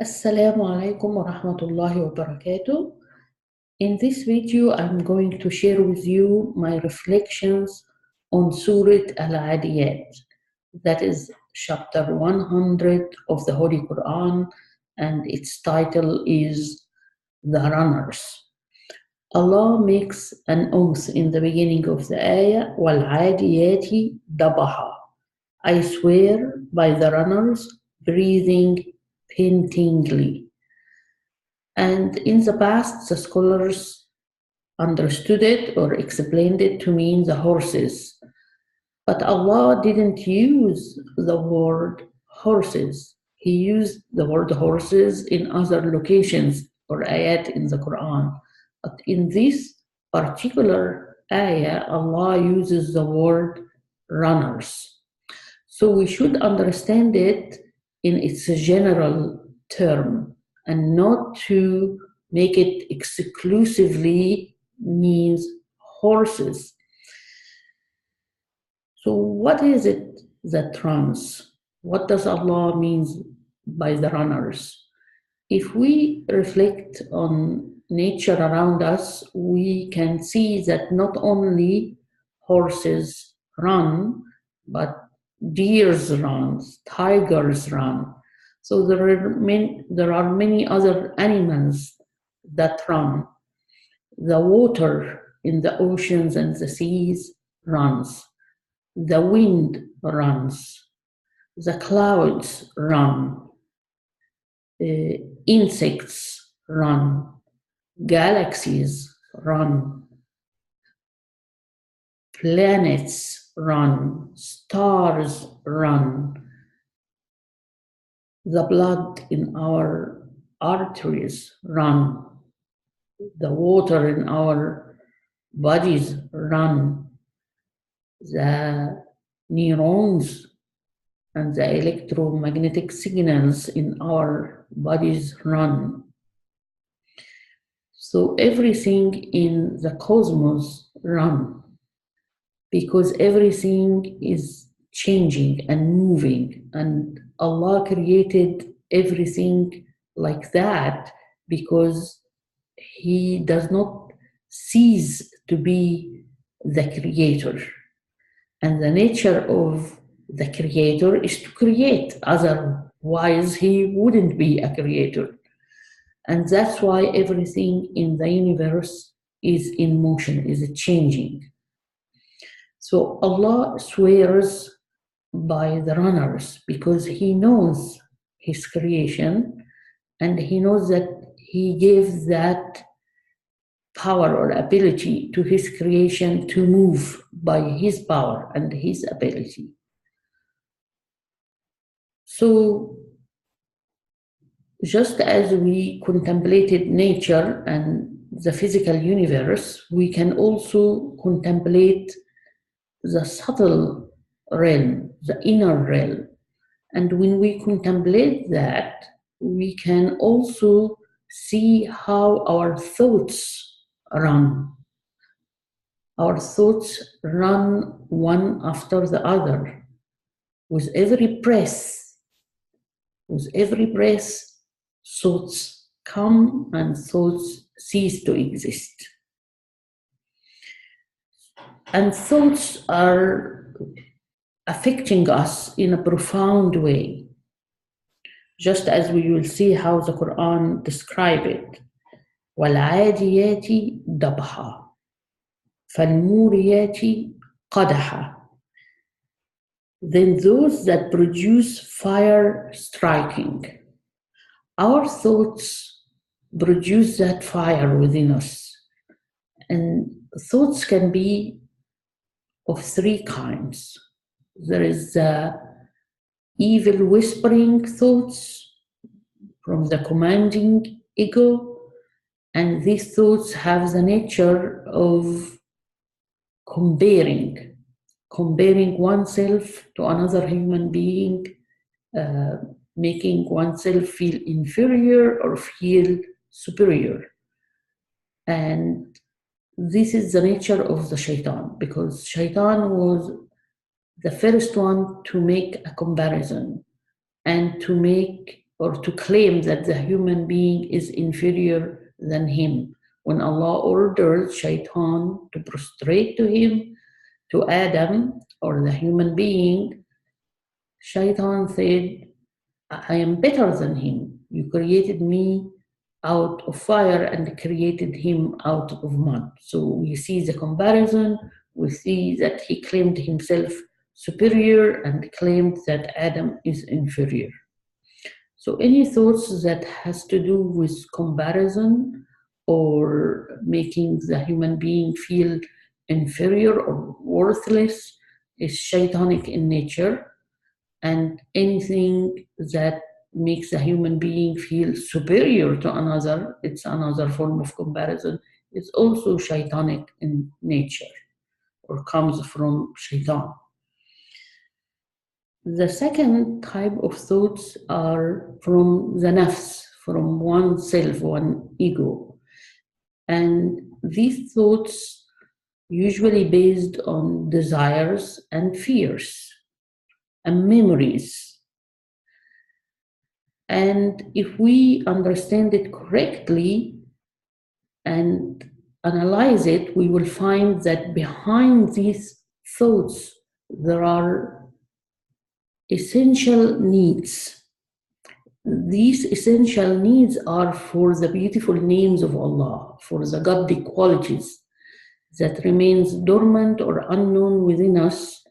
Assalamu alaikum wa rahmatullahi wa barakatuh. In this video, I'm going to share with you my reflections on Surah Al-Adiyat. That is chapter 100 of the Holy Quran, and its title is The Runners. Allah makes an oath in the beginning of the ayah, وَالْعَادِيَاتِ دَبَحًا. I swear by the runners, breathing pantingly. And in the past, the scholars understood it or explained it to mean the horses. But Allah didn't use the word horses. He used the word horses in other locations or ayat in the Quran. But in this particular ayah, Allah uses the word runners. So we should understand it in its general term and not to make it exclusively means horses. So what is it that runs? What does Allah mean by the runners? If we reflect on nature around us, we can see that not only horses run, but deers run, tigers run. So there are many other animals that run. The water in the oceans and the seas runs. The wind runs. The clouds run. Insects run. Galaxies run. Planets run. Stars run. The blood in our arteries run. The water in our bodies run. The neurons and the electromagnetic signals in our bodies run. So everything in the cosmos run, because everything is changing and moving, and Allah created everything like that because He does not cease to be the creator. And the nature of the creator is to create, otherwise He wouldn't be a creator. And that's why everything in the universe is in motion, is changing. So Allah swears by the runners because He knows His creation, and He knows that He gave that power or ability to His creation to move by His power and His ability. So just as we contemplated nature and the physical universe, we can also contemplate the subtle realm, the inner realm. And when we contemplate that, we can also see how our thoughts run. Our thoughts run one after the other. With every breath, thoughts come and thoughts cease to exist. And thoughts are affecting us in a profound way, just as we will see how the Quran describes it. وَالْعَادِيَاتِ دَبْحًا فَالْمُورِيَاتِ قَدْحًا. Then those that produce fire striking. Our thoughts produce that fire within us. And thoughts can be of three kinds. There is the evil whispering thoughts from the commanding ego, and these thoughts have the nature of comparing oneself to another human being, making oneself feel inferior or feel superior. And this is the nature of the shaitan, because shaitan was the first one to make a comparison and to make or to claim that the human being is inferior than him. When Allah ordered Shaitan to prostrate to him, to Adam, or the human being, Shaitan said, I am better than him. You created me out of fire and created him out of mud. So we see the comparison. We see that he claimed himself superior and claimed that Adam is inferior. So any thoughts that has to do with comparison or making the human being feel inferior or worthless is shaitanic in nature, and anything that makes a human being feel superior to another, it's another form of comparison, it's also shaitanic in nature or comes from shaitan. The second type of thoughts are from the nafs, from oneself, one ego. And these thoughts usually based on desires and fears and memories. And if we understand it correctly and analyze it, we will find that behind these thoughts there are essential needs. These essential needs are for the beautiful names of Allah, for the godly qualities that remains dormant or unknown within us,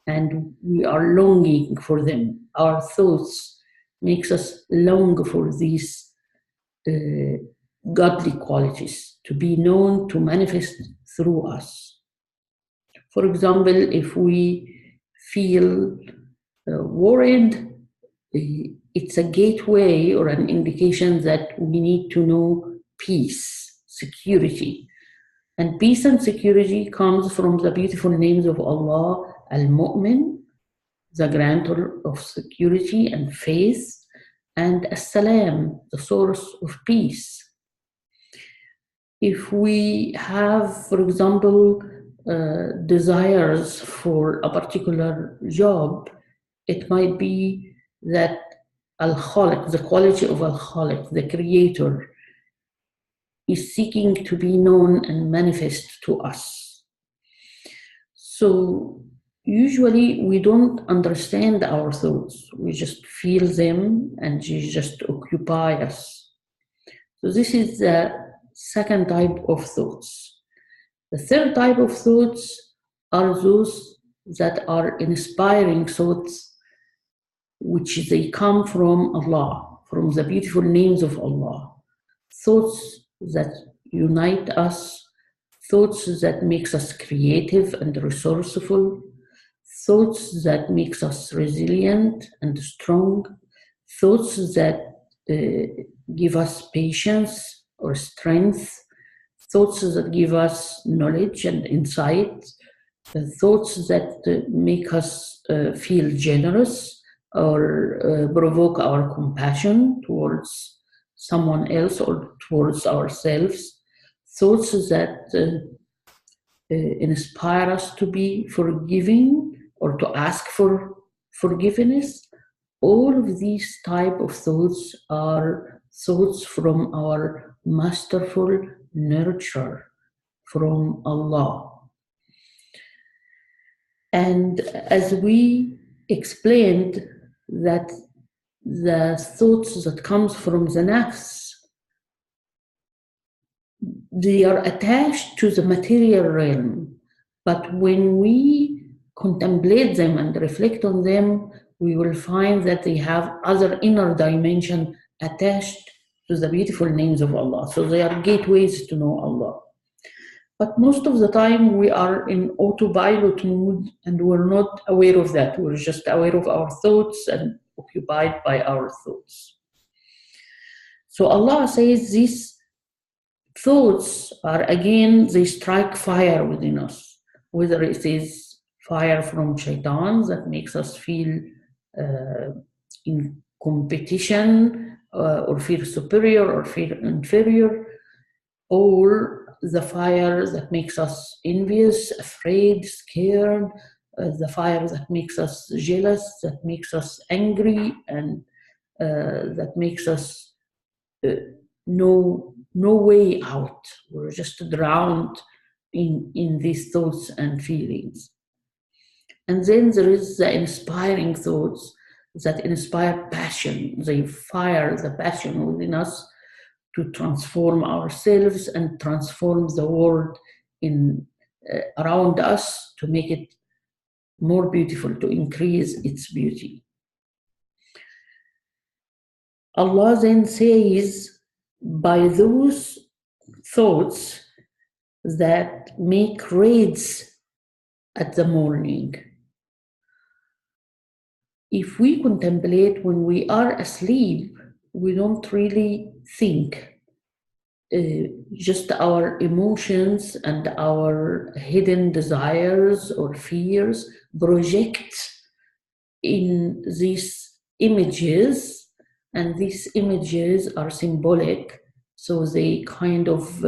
and we are longing for them. Our thoughts makes us long for these godly qualities to be known, to manifest through us. For example, if we feel worried, it's a gateway or an indication that we need to know peace, security. And peace and security comes from the beautiful names of Allah, Al-Mu'min, the grantor of security and faith, and As-Salam, the source of peace. If we have, for example, desires for a particular job, it might be that Al-Khaliq, the quality of Al-Khaliq, the creator, is seeking to be known and manifest to us. So usually we don't understand our thoughts. We just feel them and they just occupy us. So this is the second type of thoughts. The third type of thoughts are those that are inspiring thoughts, which they come from Allah, from the beautiful names of Allah. Thoughts that unite us, thoughts that makes us creative and resourceful, thoughts that makes us resilient and strong, thoughts that give us patience or strength, thoughts that give us knowledge and insight, thoughts that make us feel generous or provoke our compassion towards someone else or towards ourselves, thoughts that inspire us to be forgiving or to ask for forgiveness. All of these type of thoughts are thoughts from our masterful nurturer, from Allah. And as we explained that the thoughts that comes from the nafs, they are attached to the material realm. But when we contemplate them and reflect on them, we will find that they have other inner dimension attached to the beautiful names of Allah. So they are gateways to know Allah. But most of the time we are in autopilot mode and we're not aware of that. We're just aware of our thoughts and occupied by our thoughts. So Allah says these thoughts are, again, they strike fire within us, whether it is fire from shaitan that makes us feel in competition or feel superior or feel inferior, or the fire that makes us envious, afraid, scared, the fire that makes us jealous, that makes us angry and that makes us no way out. We're just drowned in these thoughts and feelings. And then there is the inspiring thoughts that inspire passion. They fire the passion within us to transform ourselves and transform the world around us, to make it more beautiful, to increase its beauty. Allah then says, by those thoughts that make raids at the morning. If we contemplate when we are asleep, we don't really think. Just our emotions and our hidden desires or fears project in these images, and these images are symbolic, so they kind of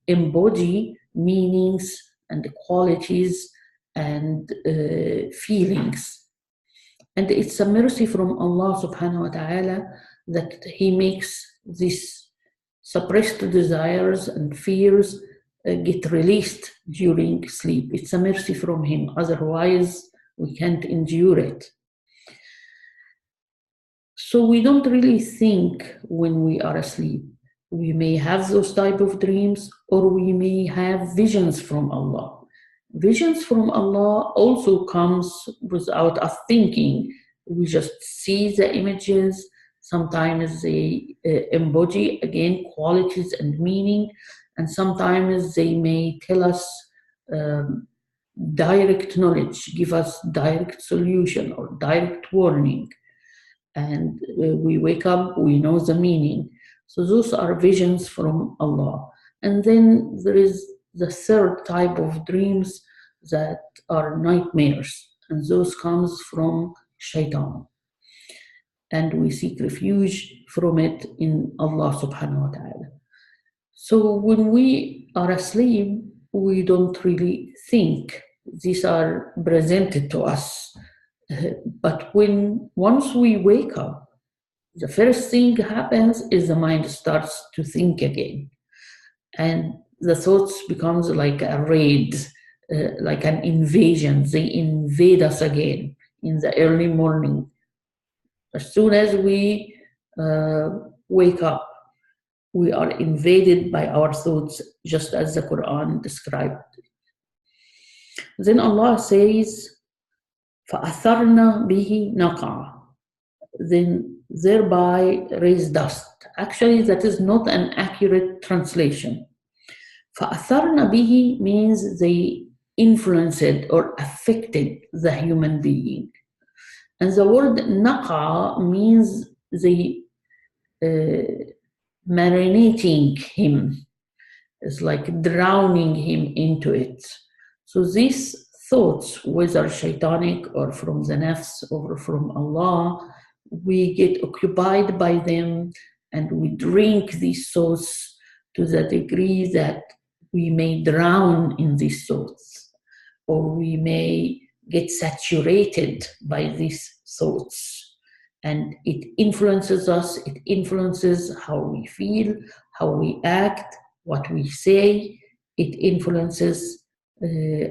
embody meanings and qualities and feelings. And it's a mercy from Allah subhanahu wa ta'ala that He makes these suppressed desires and fears get released during sleep. It's a mercy from Him, otherwise we can't endure it. So we don't really think when we are asleep. We may have those type of dreams, or we may have visions from Allah. Visions from Allah also comes without us thinking. We just see the images. Sometimes they embody, again, qualities and meaning, and sometimes they may tell us direct knowledge, give us direct solution or direct warning. And we wake up, we know the meaning. So those are visions from Allah. And then there is the third type of dreams that are nightmares, and those comes from shaitan. And we seek refuge from it in Allah subhanahu wa ta'ala. So when we are asleep, we don't really think. These are presented to us. But once we wake up, the first thing happens is the mind starts to think again. And the thoughts becomes like a raid, like an invasion. They invade us again in the early morning. As soon as we wake up, we are invaded by our thoughts, just as the Quran described. Then Allah says, فَأَثَرْنَا بِهِ نَقْعًا. Then thereby raise dust. Actually, that is not an accurate translation. فَأَثَرْنَا بِهِ means they influenced or affected the human being. And the word naqa means they marinating him. It's like drowning him into it. So these thoughts, whether shaitanic or from the nafs or from Allah, we get occupied by them and we drink these thoughts to the degree that we may drown in these thoughts, or we may get saturated by these thoughts. And it influences us, it influences how we feel, how we act, what we say. It influences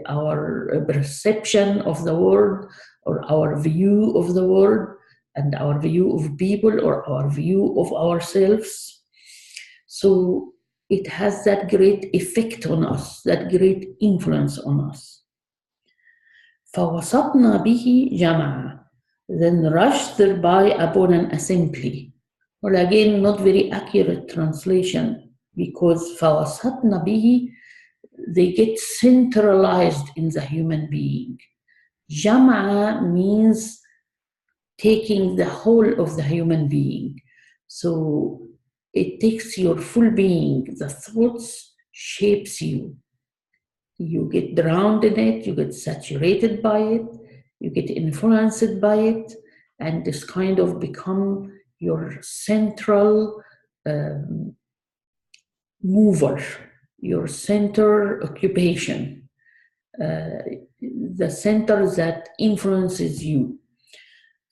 our perception of the world, or our view of the world, and our view of people, or our view of ourselves. So it has that great effect on us, that great influence on us. فَوَسَطْنَا بِهِ جَمَعًا. Then rush thereby upon an assembly. Well, again, not very accurate translation, because فَوَسَطْنَا بِهِ, they get centralized in the human being. Jama'a means taking the whole of the human being. So it takes your full being. The thoughts shapes you. You get drowned in it, you get saturated by it, you get influenced by it, and this kind of become your central mover, your center occupation, the center that influences you.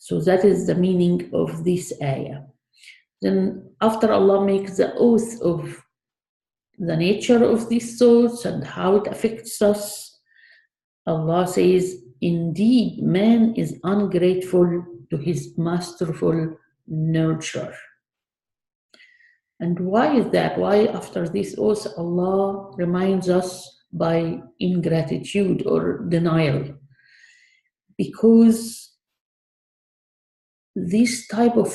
So that is the meaning of this ayah. Then after Allah makes the oath of the nature of these thoughts and how it affects us, Allah says, indeed, man is ungrateful to his masterful nurturer. And why is that? Why after this oath Allah reminds us by ingratitude or denial? Because this type of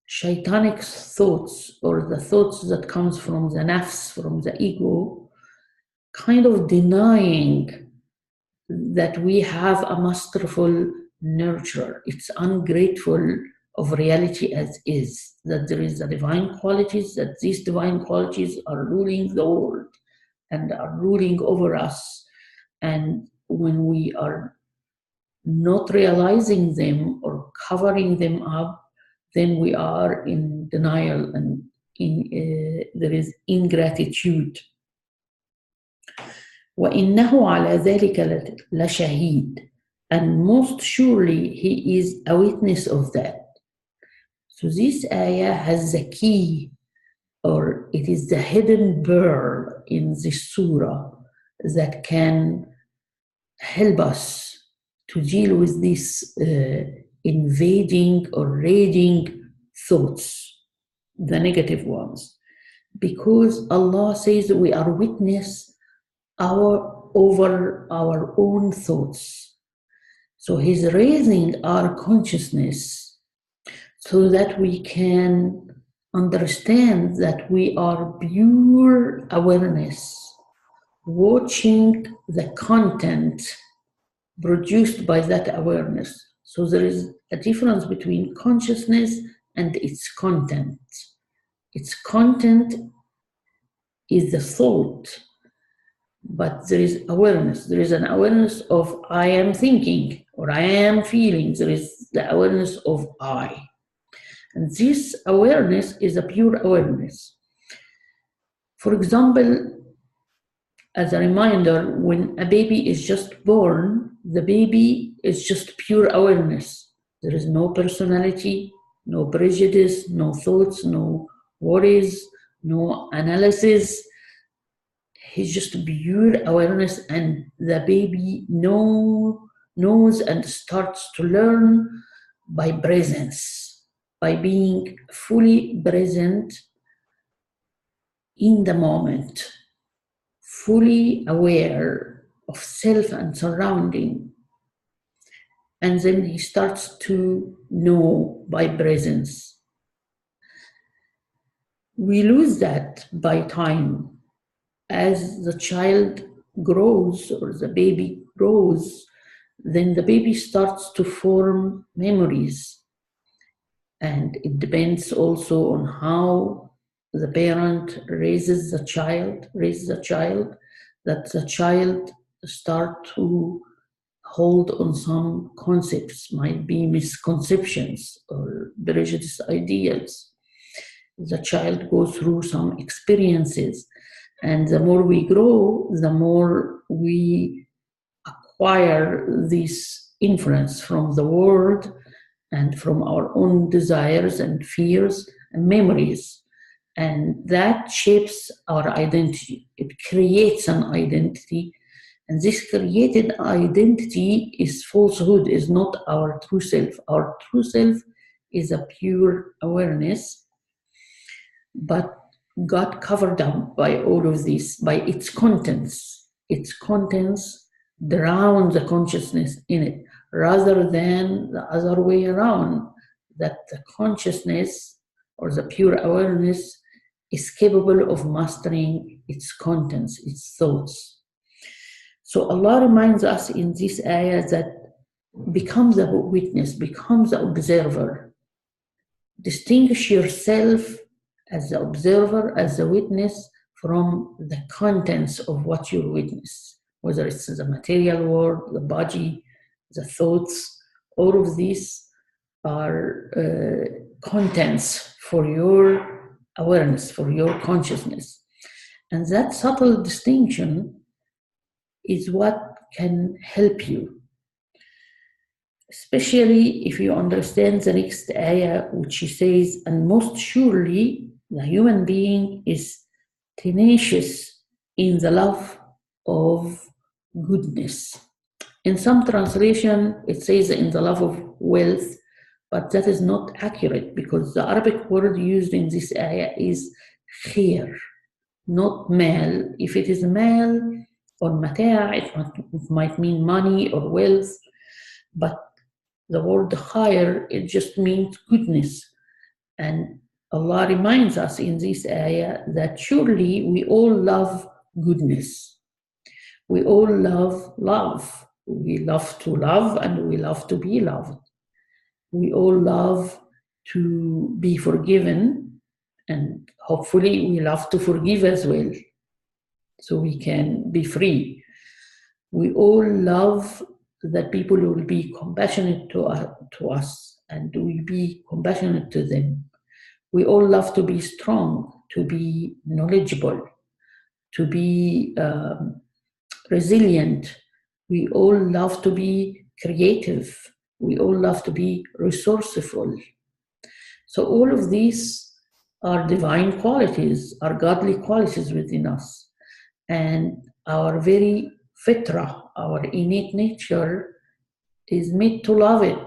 shaitanic thoughts, or the thoughts that comes from the nafs, from the ego, kind of denying that we have a masterful nurturer. It's ungrateful of reality as is, that there is the divine qualities, that these divine qualities are ruling the world and are ruling over us. And when we are not realizing them or covering them up, then we are in denial and there is ingratitude. وَإِنَّهُ عَلَى ذَلِكَ لَشَهِيدٌ, and most surely he is a witness of that. So this ayah has the key, or it is the hidden pearl in this surah that can help us to deal with these invading or raiding thoughts, the negative ones. Because Allah says that we are witness over our own thoughts. So He's raising our consciousness so that we can understand that we are pure awareness, watching the content produced by that awareness. So there is a difference between consciousness and its content. Its content is the thought, but there is awareness. There is an awareness of I am thinking or I am feeling. There is the awareness of I. And this awareness is a pure awareness. For example, as a reminder, when a baby is just born, the baby is just pure awareness. There is no personality, no prejudice, no thoughts, no worries, no analysis. He's just pure awareness, and the baby knows and starts to learn by presence, by being fully present in the moment, fully aware of self and surrounding. And then he starts to know by presence. We lose that by time. As the child grows or the baby grows, then the baby starts to form memories. And it depends also on how the parent raises the child, that the child start to hold on some concepts, might be misconceptions or religious ideas. The child goes through some experiences, and the more we grow, the more we acquire this influence from the world and from our own desires and fears and memories. And that shapes our identity. It creates an identity. And this created identity is falsehood, is not our true self. Our true self is a pure awareness, but got covered up by all of this, by its contents. Its contents drown the consciousness in it, rather than the other way around, that the consciousness or the pure awareness is capable of mastering its contents, its thoughts. So Allah reminds us in this ayah that become the witness, become the observer. Distinguish yourself as the observer, as the witness, from the contents of what you witness, whether it's the material world, the body, the thoughts. All of these are contents for your awareness, for your consciousness. And that subtle distinction is what can help you. especially if you understand the next ayah, which she says, and most surely the human being is tenacious in the love of goodness. In some translation, it says in the love of wealth, but that is not accurate because the Arabic word used in this ayah is khair, not mal. If it is mal or mata', it might mean money or wealth, but the word khair, it just means goodness. And Allah reminds us in this ayah that surely we all love goodness. We all love love. We love to love and we love to be loved. We all love to be forgiven, and hopefully we love to forgive as well, so we can be free. We all love that people will be compassionate to us and we be compassionate to them. We all love to be strong, to be knowledgeable, to be resilient. We all love to be creative. We all love to be resourceful. So all of these are divine qualities, are godly qualities within us. And our very fitra, our innate nature, is made to love it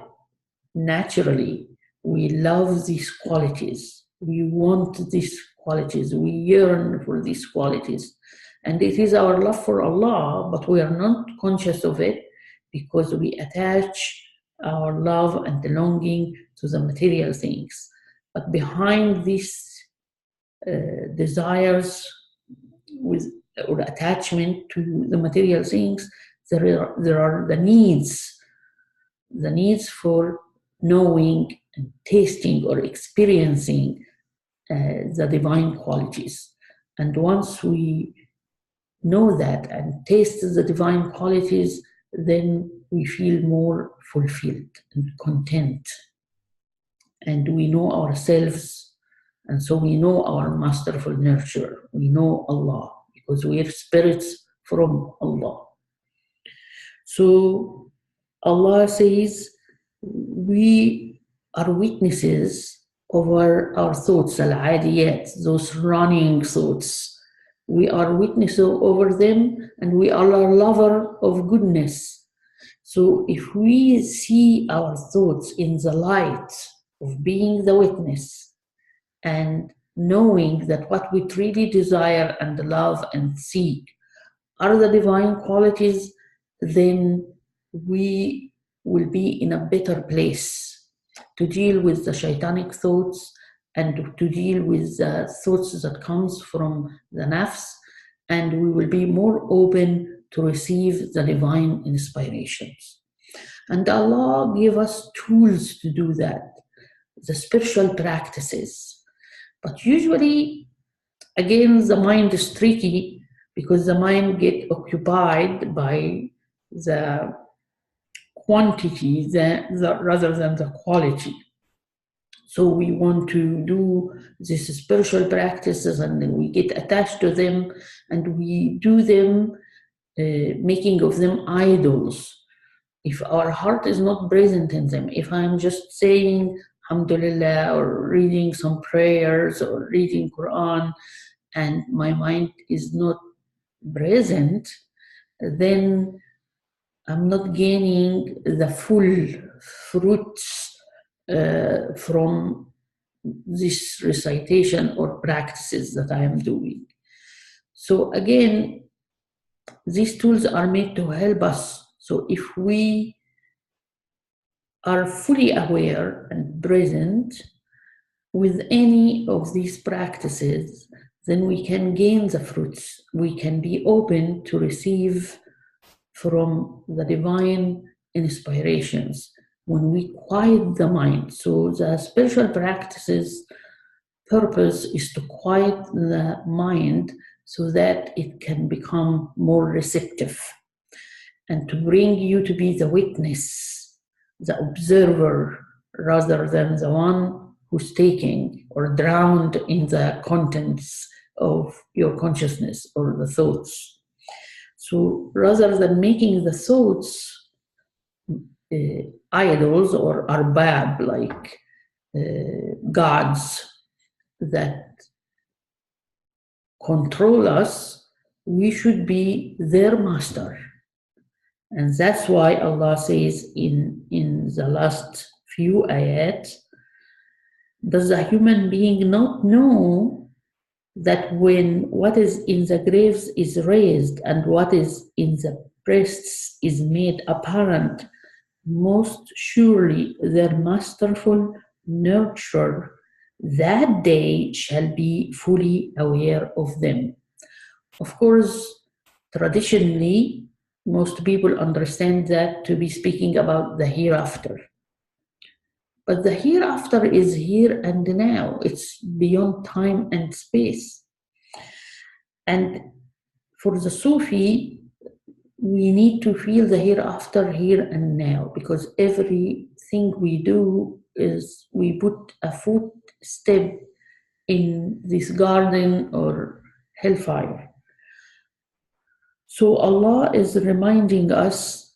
naturally. We love these qualities. We want these qualities. We yearn for these qualities. And it is our love for Allah, but we are not conscious of it because we attach our love and the longing to the material things. But behind these desires or attachment to the material things, there are the needs for knowing and tasting or experiencing the divine qualities. And once we know that and taste the divine qualities, then we feel more fulfilled and content. And we know ourselves, and so we know our masterful nurturer. We know Allah because we are spirits from Allah. So Allah says, we are witnesses over our thoughts, al-adiyat, those running thoughts. We are witnesses over them, and we are a lover of goodness. So if we see our thoughts in the light of being the witness and knowing that what we truly desire and love and seek are the divine qualities, then we will be in a better place to deal with the shaitanic thoughts and to deal with the thoughts that comes from the nafs, and we will be more open to receive the divine inspirations. And Allah gave us tools to do that, the spiritual practices. But usually, again, the mind is tricky because the mind gets occupied by the quantity rather than the quality. So we want to do these spiritual practices and then we get attached to them and we do them, making of them idols. If our heart is not present in them, if I'm just saying Alhamdulillah or reading some prayers or reading Quran and my mind is not present, then I'm not gaining the full fruits from this recitation or practices that I am doing. So again, these tools are made to help us. So if we are fully aware and present with any of these practices, then we can gain the fruits. We can be open to receive from the divine inspirations when we quiet the mind. So the spiritual practices purpose is to quiet the mind so that it can become more receptive and to bring you to be the witness, the observer, rather than the one who's taking or drowned in the contents of your consciousness or the thoughts. So rather than making the thoughts idols or arbab, like gods that control us, we should be their master. And that's why Allah says in the last few ayat, does the human being not know that when what is in the graves is raised and what is in the breasts is made apparent, most surely their masterful nurturer that day shall be fully aware of them. Of course, traditionally, most people understand that to be speaking about the hereafter. But the hereafter is here and now. It's beyond time and space. And for the Sufi, we need to feel the hereafter here and now, because everything we do is we put a footstep in this garden or hellfire. So Allah is reminding us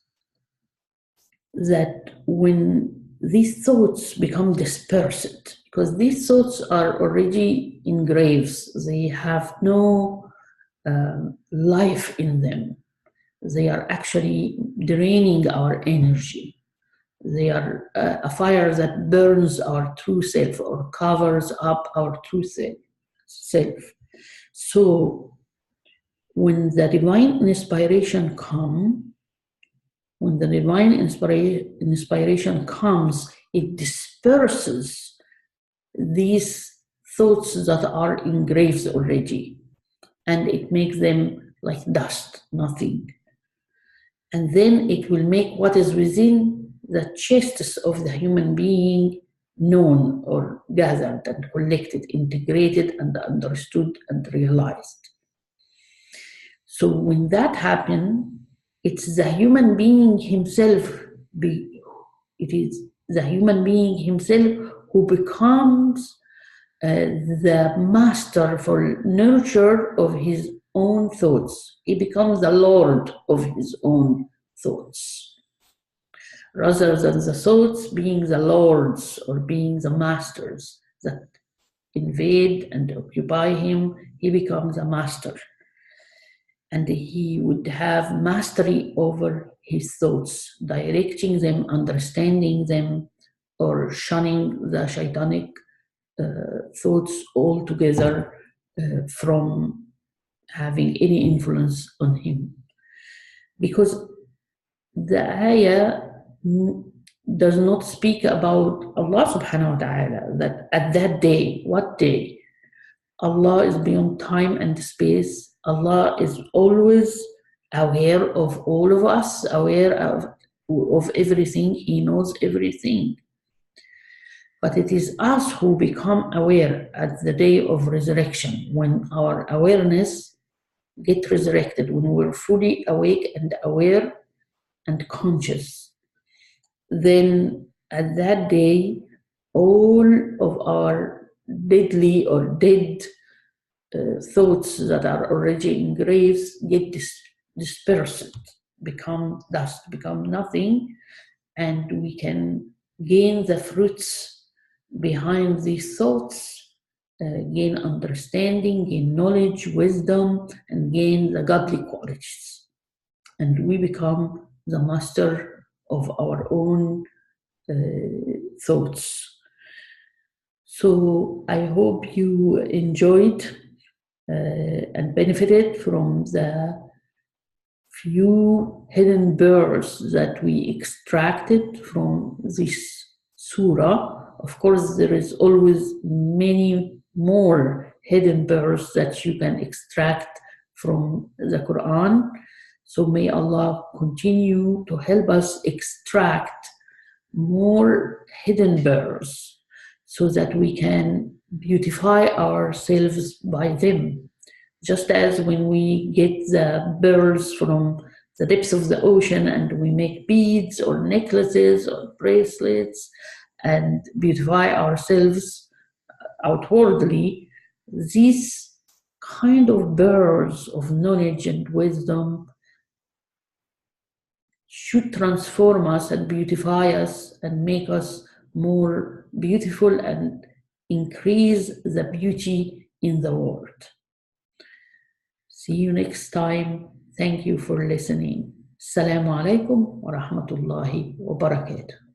that when these thoughts become dispersed, because these thoughts are already in graves, they have no life in them. They are actually draining our energy. They are a fire that burns our true self or covers up our true self. So when the divine inspiration comes, it disperses these thoughts that are in graves already, and it makes them like dust, nothing. And then it will make what is within the chests of the human being known or gathered and collected, integrated and understood and realized. So when that happens, it's the human being himself, it is the human being himself who becomes the masterful nurturer of his own thoughts. He becomes the lord of his own thoughts. Rather than the thoughts being the lords or being the masters that invade and occupy him, he becomes a master. And he would have mastery over his thoughts, directing them, understanding them, or shunning the shaitanic thoughts altogether from having any influence on him. Because the ayah does not speak about Allah subhanahu wa ta'ala, that at that day, what day? Allah is beyond time and space. Allah is always aware of all of us, aware of everything. He knows everything. But it is us who become aware at the day of resurrection, when our awareness gets resurrected, when we're fully awake and aware and conscious. Then at that day, all of our deadly or dead thoughts that are already in graves get dispersed, become dust, become nothing, and we can gain the fruits behind these thoughts, gain understanding, gain knowledge, wisdom, and gain the godly qualities. And we become the master of our own thoughts. So I hope you enjoyed and benefited from the few hidden pearls that we extracted from this surah. Of course, there is always many more hidden pearls that you can extract from the Quran. So may Allah continue to help us extract more hidden pearls so that we can beautify ourselves by them. Just as when we get the pearls from the depths of the ocean and we make beads or necklaces or bracelets and beautify ourselves outwardly, these kind of pearls of knowledge and wisdom should transform us and beautify us and make us more beautiful and increase the beauty in the world. See you next time. Thank you for listening. Assalamu alaikum wa rahmatullahi wa barakatuh.